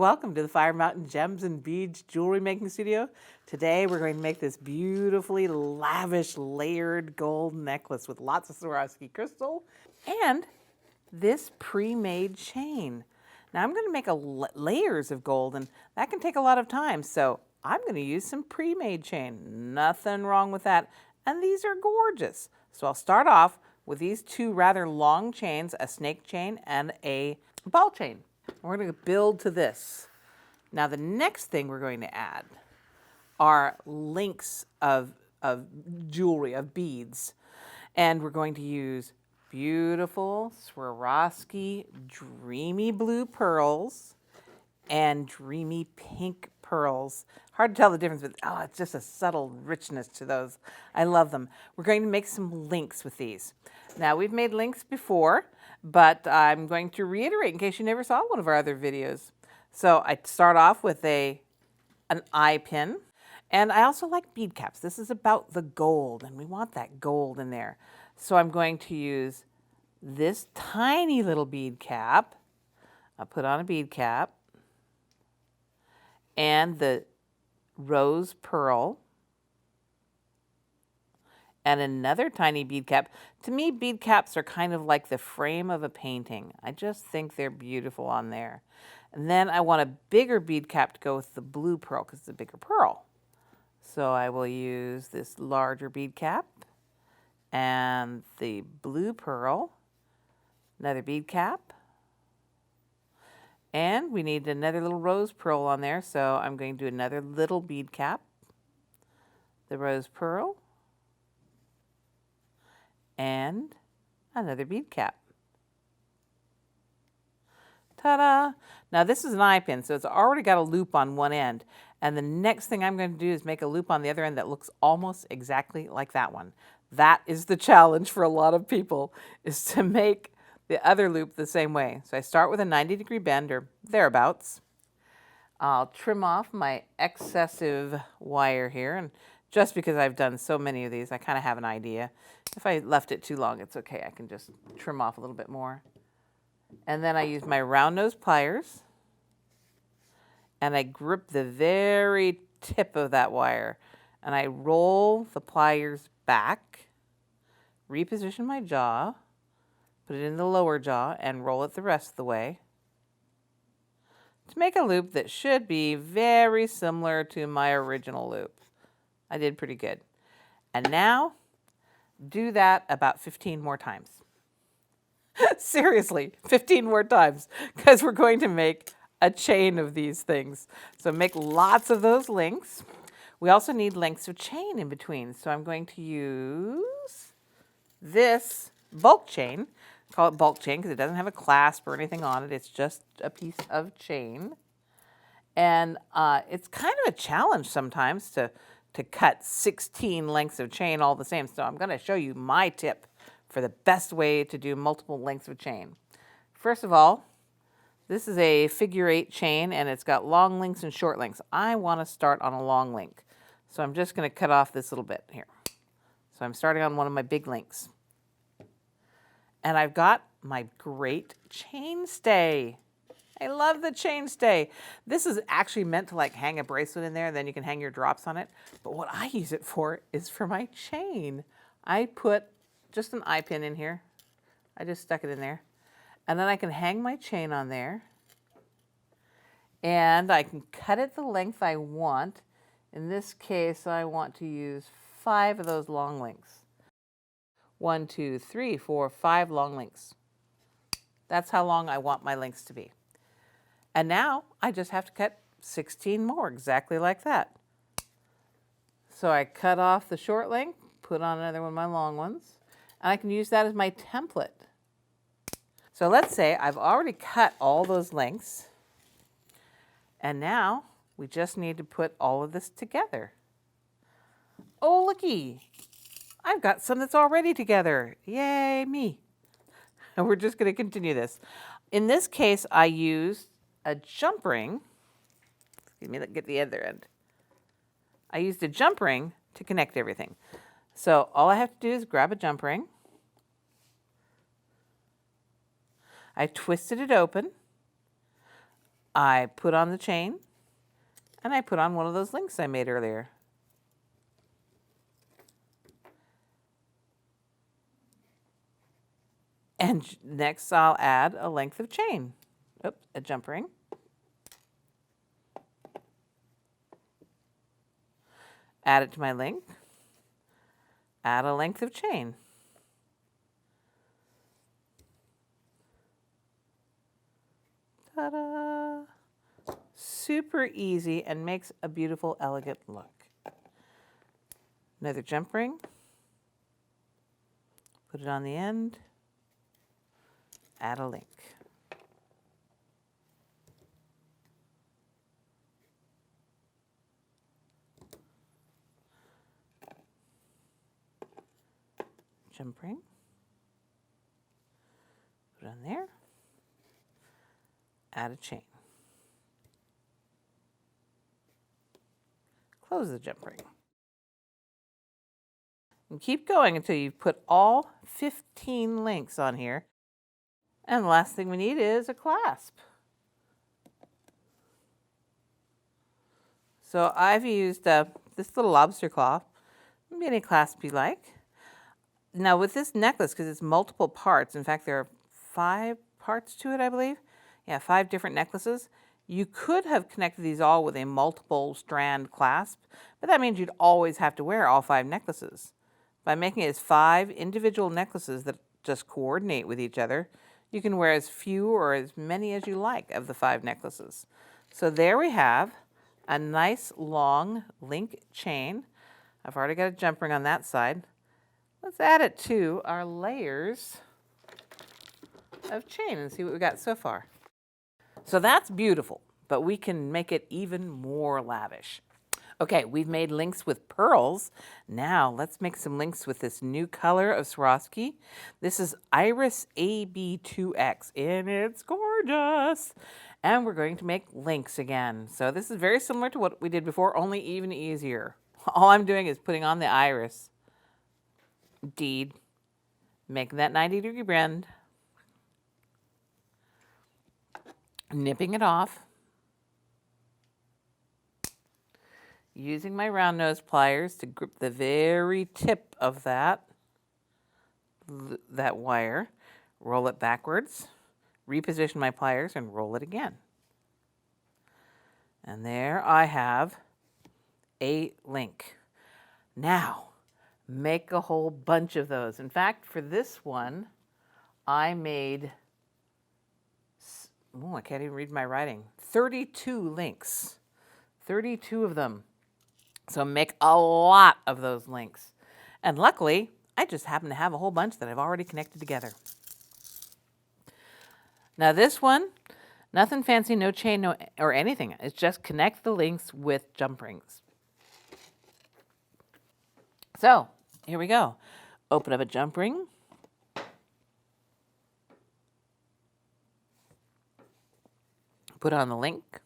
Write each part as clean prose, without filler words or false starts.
welcome to the Fire Mountain Gems and Beads Jewelry Making Studio. Today we're going to make this beautifully lavish layered gold necklace with lots of Swarovski crystal and this pre-made chain. Now I'm going to make layers of gold, and that can take a lot of time, so I'm going to use some pre-made chain. Nothing wrong with that, and these are gorgeous. So I'll start off with these two rather long chains, a snake chain and a ball chain. We're going to build to this. Now the next thing we're going to add are links of jewelry, of beads. And we're going to use beautiful Swarovski dreamy blue pearls and dreamy pink pearls. Hard to tell the difference, but oh, it's just a subtle richness to those. I love them. We're going to make some links with these. Now we've made links before, but I'm going to reiterate in case you never saw one of our other videos. So I start off with an eye pin, and I also like bead caps. This is about the gold, and we want that gold in there. So I'm going to use this tiny little bead cap. I'll put on a bead cap and the rose pearl and another tiny bead cap. To me, bead caps are kind of like the frame of a painting. I just think they're beautiful on there. And then I want a bigger bead cap to go with the blue pearl because it's a bigger pearl. So I will use this larger bead cap and the blue pearl, another bead cap, and we need another little rose pearl on there, so I'm going to do another little bead cap, the rose pearl, and another bead cap. Ta-da! Now this is an eye pin, so it's already got a loop on one end. And the next thing I'm going to do is make a loop on the other end that looks almost exactly like that one. That is the challenge for a lot of people, is to make the other loop the same way. So I start with a 90-degree bend or thereabouts. I'll trim off my excessive wire here, and just because I've done so many of these, I kind of have an idea. If I left it too long, it's okay. I can just trim off a little bit more. And then I use my round nose pliers, and I grip the very tip of that wire, and I roll the pliers back, reposition my jaw, put it in the lower jaw, and roll it the rest of the way to make a loop that should be very similar to my original loop. I did pretty good. And now, do that about 15 more times. Seriously, 15 more times, because we're going to make a chain of these things. So make lots of those links. We also need lengths of chain in between. So I'm going to use this bulk chain. Call it bulk chain because it doesn't have a clasp or anything on it. It's just a piece of chain. And it's kind of a challenge sometimes to cut 16 lengths of chain all the same. So I'm going to show you my tip for the best way to do multiple lengths of chain. First of all, this is a figure 8 chain, and it's got long links and short links. I want to start on a long link. So I'm just going to cut off this little bit here. So I'm starting on one of my big links. And I've got my great chain stay. I love the chain stay. This is actually meant to like hang a bracelet in there, and then you can hang your drops on it. But what I use it for is for my chain. I put just an eye pin in here. I just stuck it in there. And then I can hang my chain on there. And I can cut it the length I want. In this case, I want to use 5 of those long links. 1, 2, 3, 4, 5 long links. That's how long I want my links to be. And now I just have to cut 16 more, exactly like that. So I cut off the short link, put on another one of my long ones, and I can use that as my template. So let's say I've already cut all those lengths, and now we just need to put all of this together. Oh, looky! I've got some that's already together. Yay, me. And we're just going to continue this. In this case, I used a jump ring. Excuse me, let's get the other end. I used a jump ring to connect everything. So all I have to do is grab a jump ring. I twisted it open. I put on the chain, and I put on one of those links I made earlier. And next I'll add a length of chain. Oops, a jump ring. Add it to my link. Add a length of chain. Ta-da! Super easy and makes a beautiful, elegant look. Another jump ring. Put it on the end. Add a link. Jump ring. Put it on there. Add a chain. Close the jump ring. And keep going until you've put all 15 links on here. And the last thing we need is a clasp. So I've used this little lobster claw. Maybe any clasp you like. Now with this necklace, because it's multiple parts, in fact there are 5 parts to it, I believe. Yeah, 5 different necklaces. You could have connected these all with a multiple strand clasp, but that means you'd always have to wear all 5 necklaces. By making it as 5 individual necklaces that just coordinate with each other, you can wear as few or as many as you like of the 5 necklaces. So there we have a nice long link chain. I've already got a jump ring on that side. Let's add it to our layers of chain and see what we got so far. So that's beautiful, but we can make it even more lavish. Okay, we've made links with pearls. Now let's make some links with this new color of Swarovski. This is Iris AB2X, and it's gorgeous. And we're going to make links again. So this is very similar to what we did before, only even easier. All I'm doing is putting on the iris bead, making that 90-degree bend, nipping it off, using my round nose pliers to grip the very tip of that wire, roll it backwards, reposition my pliers, and roll it again. And there I have a link. Now, make a whole bunch of those. In fact, for this one, I made, I can't even read my writing, 32 links. 32 of them. So make a lot of those links. And luckily, I just happen to have a whole bunch that I've already connected together. Now this one, nothing fancy, no chain, no or anything. It's just connect the links with jump rings. So here we go. Open up a jump ring. Put on the link.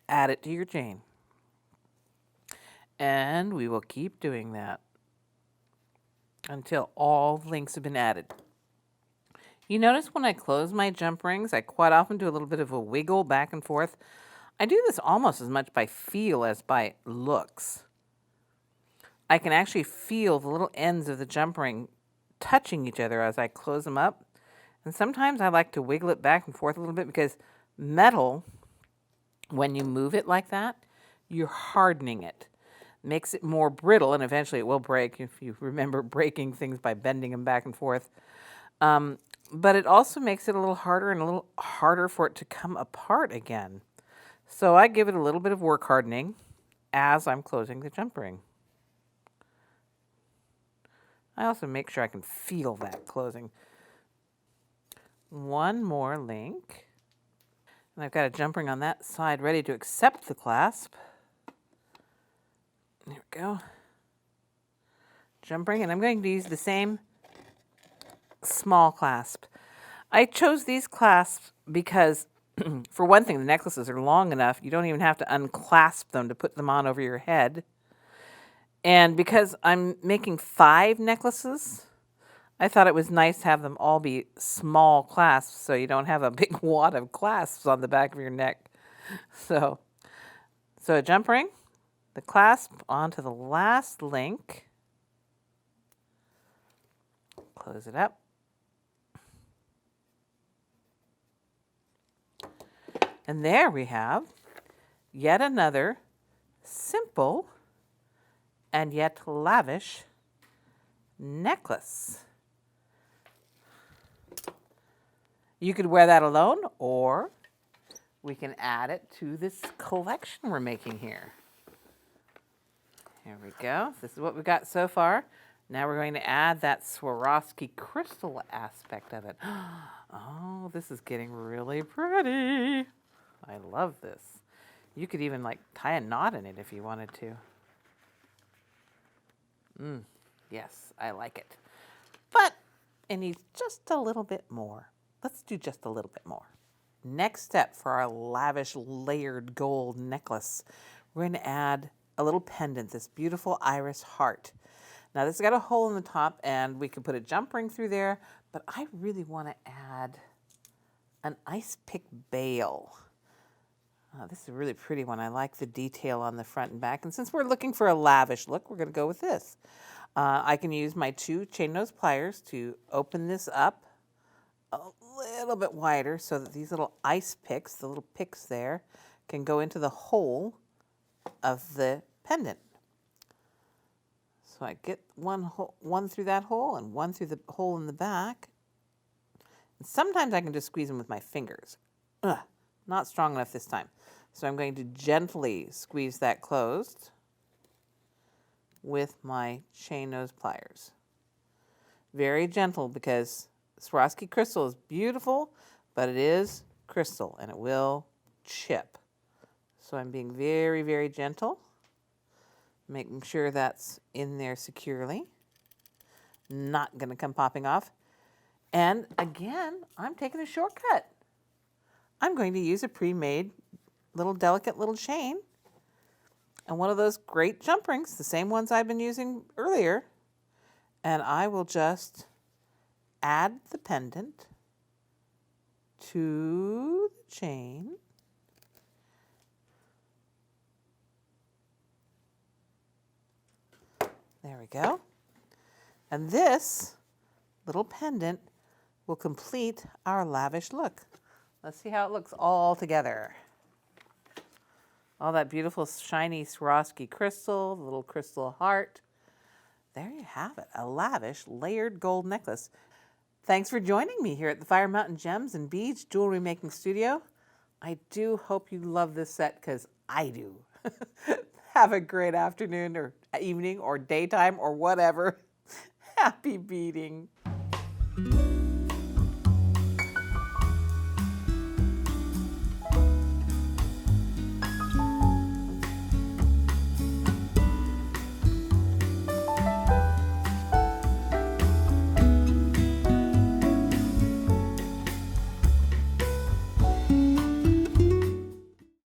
Add it to your chain. And we will keep doing that until all links have been added. You notice when I close my jump rings, I quite often do a little bit of a wiggle back and forth. I do this almost as much by feel as by looks. I can actually feel the little ends of the jump ring touching each other as I close them up. And sometimes I like to wiggle it back and forth a little bit because metal, when you move it like that, you're hardening it. Makes it more brittle, and eventually it will break if you remember breaking things by bending them back and forth. But it also makes it a little harder and a little harder for it to come apart again. So I give it a little bit of work hardening as I'm closing the jump ring. I also make sure I can feel that closing. One more link. And I've got a jump ring on that side ready to accept the clasp. There we go. Jump ring, and I'm going to use the same small clasp. I chose these clasps because, for one thing, the necklaces are long enough. You don't even have to unclasp them to put them on over your head. And because I'm making 5 necklaces, I thought it was nice to have them all be small clasps so you don't have a big wad of clasps on the back of your neck. So a jump ring, the clasp onto the last link. Close it up. And there we have yet another simple and yet lavish necklace. You could wear that alone, or we can add it to this collection we're making here. Here we go. This is what we've got so far. Now we're going to add that Swarovski crystal aspect of it. Oh, this is getting really pretty. I love this. You could even like tie a knot in it if you wanted to. Yes, I like it. But it needs just a little bit more. Let's do just a little bit more. Next step for our lavish layered gold necklace, we're going to add a little pendant, this beautiful iris heart. Now this has got a hole in the top and we could put a jump ring through there, but I really want to add an ice pick bail. This is a really pretty one. I like the detail on the front and back. And since we're looking for a lavish look, we're going to go with this. I can use my 2 chain nose pliers to open this up a little bit wider so that these little ice picks, the little picks there, can go into the hole of the pendant. So I get one through that hole and one through the hole in the back. And sometimes I can just squeeze them with my fingers. Not strong enough this time. So I'm going to gently squeeze that closed with my chain nose pliers. Very gentle because Swarovski crystal is beautiful, but it is crystal and it will chip. So I'm being very, very gentle, making sure that's in there securely. Not going to come popping off. And again, I'm taking a shortcut. I'm going to use a pre-made delicate little chain and one of those great jump rings, the same ones I've been using earlier. And I will just add the pendant to the chain. There we go. And this little pendant will complete our lavish look. Let's see how it looks all together. All that beautiful shiny Swarovski crystal, the little crystal heart. There you have it, a lavish layered gold necklace. Thanks for joining me here at the Fire Mountain Gems and Beads Jewelry Making Studio. I do hope you love this set because I do. Have a great afternoon or evening or daytime or whatever. Happy beading.